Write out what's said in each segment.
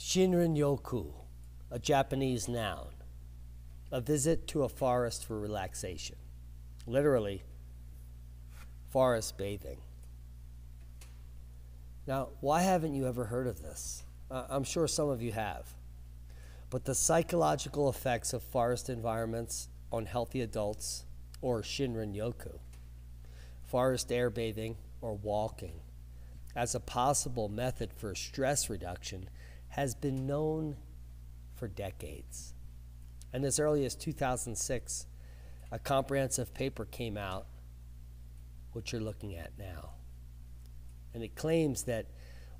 Shinrin-Yoku, a Japanese noun, a visit to a forest for relaxation. Literally, forest bathing. Now, why haven't you ever heard of this? I'm sure some of you have. But the psychological effects of forest environments on healthy adults, or Shinrin-Yoku, forest air bathing, or walking, as a possible method for stress reduction has been known for decades. And as early as 2006, a comprehensive paper came out, which you're looking at now. And it claims that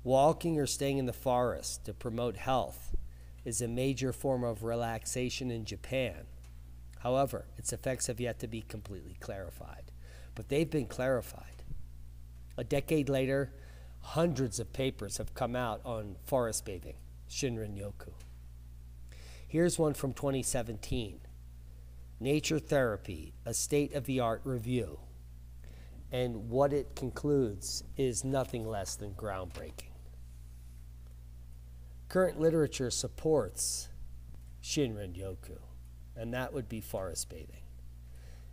walking or staying in the forest to promote health is a major form of relaxation in Japan. However, its effects have yet to be completely clarified. But they've been clarified. A decade later, hundreds of papers have come out on forest bathing, Shinrin-Yoku. Here's one from 2017, Nature Therapy, a state-of-the-art review. And what it concludes is nothing less than groundbreaking. Current literature supports Shinrin-Yoku, and that would be forest bathing.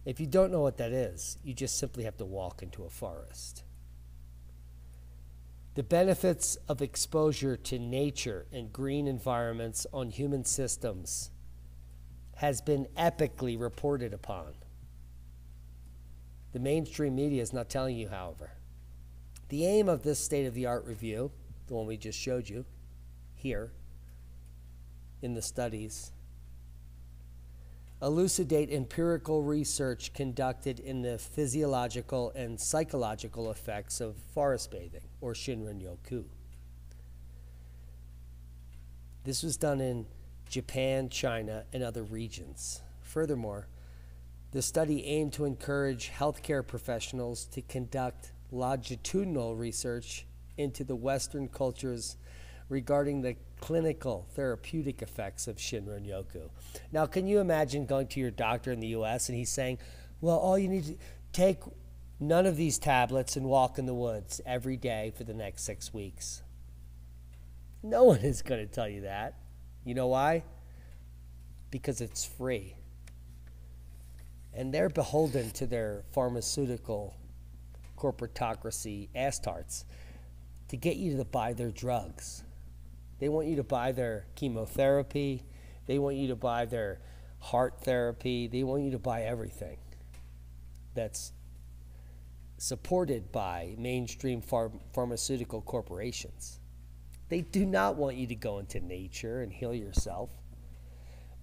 If you don't know what that is, you just simply have to walk into a forest. The benefits of exposure to nature and green environments on human systems has been epically reported upon. The mainstream media is not telling you, however. The aim of this state-of-the-art review, the one we just showed you here in the studies, elucidate empirical research conducted in the physiological and psychological effects of forest bathing, or Shinrin-Yoku. This was done in Japan, China, and other regions. Furthermore, the study aimed to encourage healthcare professionals to conduct longitudinal research into the Western cultures regarding the clinical therapeutic effects of Shinrin-Yoku. Now, can you imagine going to your doctor in the US and he's saying, well, all you need to take none of these tablets and walk in the woods every day for the next 6 weeks? No one is going to tell you that. You know why? Because it's free. And they're beholden to their pharmaceutical corporatocracy ass-tarts to get you to buy their drugs. They want you to buy their chemotherapy. They want you to buy their heart therapy. They want you to buy everything that's supported by mainstream pharmaceutical corporations. They do not want you to go into nature and heal yourself.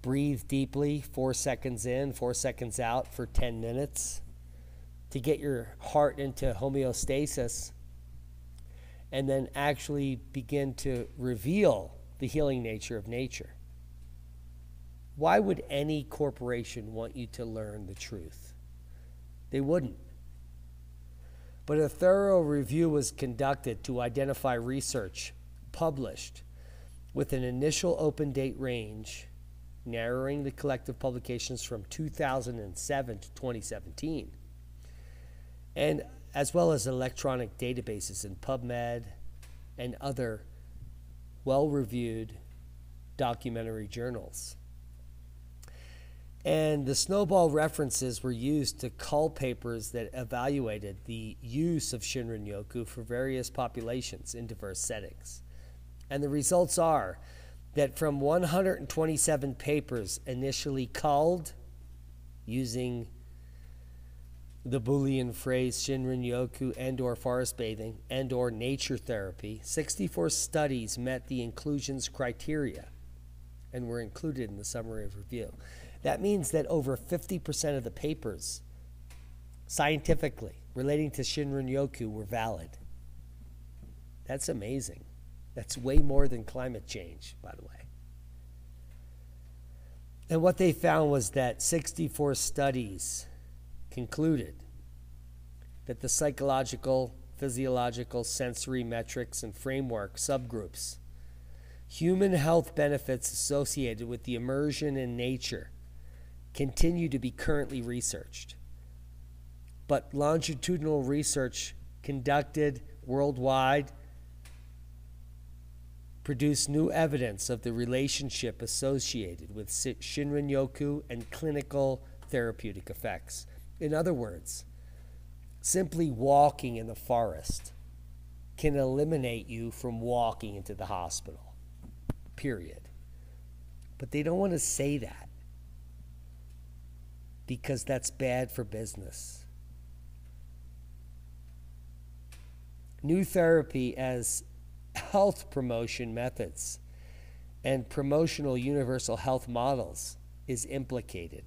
Breathe deeply, 4 seconds in, 4 seconds out for 10 minutes to get your heart into homeostasis, and then actually begin to reveal the healing nature of nature. Why would any corporation want you to learn the truth? They wouldn't. But a thorough review was conducted to identify research published with an initial open date range, narrowing the collective publications from 2007 to 2017, and as well as electronic databases in PubMed and other well-reviewed documentary journals. And the snowball references were used to cull papers that evaluated the use of Shinrin-Yoku for various populations in diverse settings. And the results are that from 127 papers initially culled using the Boolean phrase Shinrin-Yoku and/or forest bathing and/or nature therapy, 64 studies met the inclusions criteria and were included in the summary of review. That means that over 50% of the papers scientifically relating to Shinrin-Yoku were valid. That's amazing. That's way more than climate change, by the way. And what they found was that 64 studies concluded that the psychological, physiological, sensory metrics and framework subgroups, human health benefits associated with the immersion in nature, continue to be currently researched. But longitudinal research conducted worldwide produced new evidence of the relationship associated with Shinrin-Yoku and clinical therapeutic effects. In other words, simply walking in the forest can eliminate you from walking into the hospital, period. But they don't want to say that because that's bad for business. New therapy as health promotion methods and promotional universal health models is implicated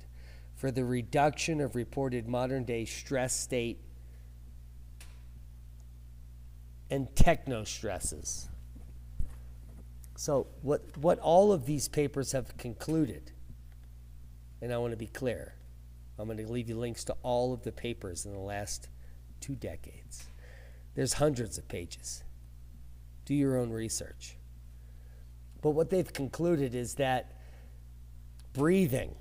for the reduction of reported modern-day stress state and techno-stresses. So what all of these papers have concluded, and I want to be clear, I'm going to leave you links to all of the papers in the last 2 decades. There's hundreds of pages. Do your own research. But what they've concluded is that breathing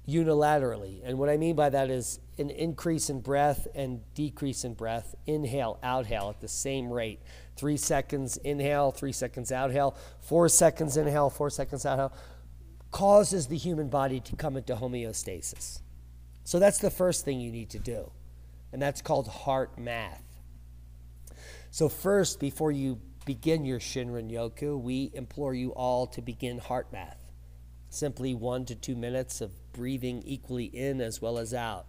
unilaterally, and what I mean by that is an increase in breath and decrease in breath, inhale, outhale at the same rate. 3 seconds inhale, 3 seconds outhale, 4 seconds inhale, 4 seconds outhale, causes the human body to come into homeostasis. So that's the first thing you need to do, and that's called heart math. So first, before you begin your Shinrin-Yoku, we implore you all to begin heart math. Simply 1 to 2 minutes of breathing equally in as well as out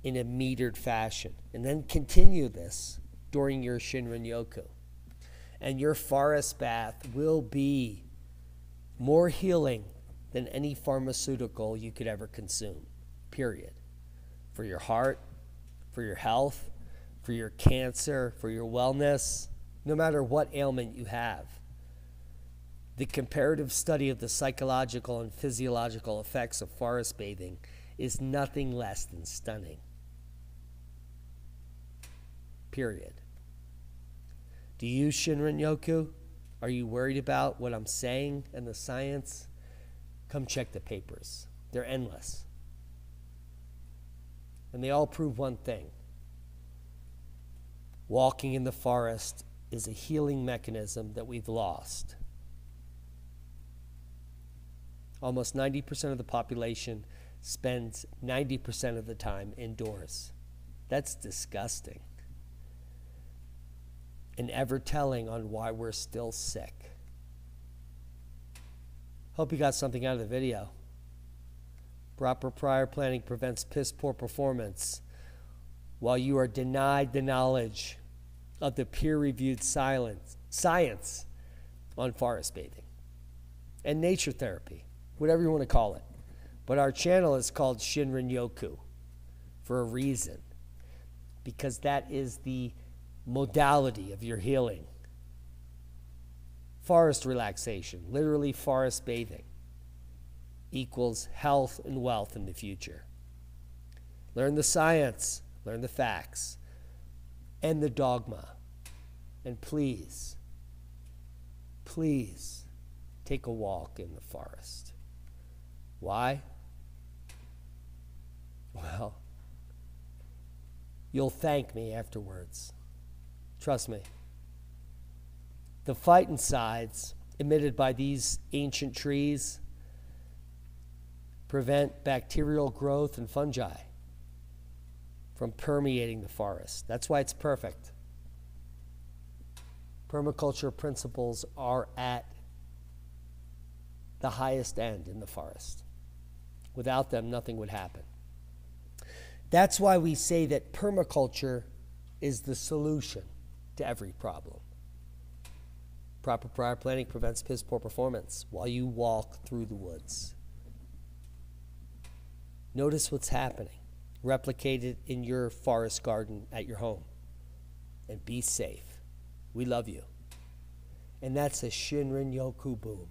in a metered fashion. And then continue this during your Shinrin-Yoku. And your forest bath will be more healing than any pharmaceutical you could ever consume, period. For your heart, for your health, for your cancer, for your wellness, no matter what ailment you have. The comparative study of the psychological and physiological effects of forest bathing is nothing less than stunning. Period. Do you use Shinrin-Yoku? Are you worried about what I'm saying and the science? Come check the papers. They're endless. And they all prove one thing. Walking in the forest is a healing mechanism that we've lost. Almost 90% of the population spends 90% of the time indoors. That's disgusting. And ever telling on why we're still sick. Hope you got something out of the video. Proper prior planning prevents piss poor performance, while you are denied the knowledge of the peer-reviewed science on forest bathing and nature therapy, whatever you want to call it. But our channel is called Shinrin-Yoku for a reason, because that is the modality of your healing. Forest relaxation, literally forest bathing, equals health and wealth in the future. Learn the science, learn the facts, and the dogma. And please, please take a walk in the forest. Why? Well, you'll thank me afterwards. Trust me. The phytoncides emitted by these ancient trees prevent bacterial growth and fungi from permeating the forest. That's why it's perfect. Permaculture principles are at the highest end in the forest. Without them, nothing would happen. That's why we say that permaculture is the solution to every problem. Proper prior planning prevents piss poor performance while you walk through the woods. Notice what's happening. Replicate it in your forest garden at your home. And be safe. We love you. And that's a Shinrin-Yoku boom.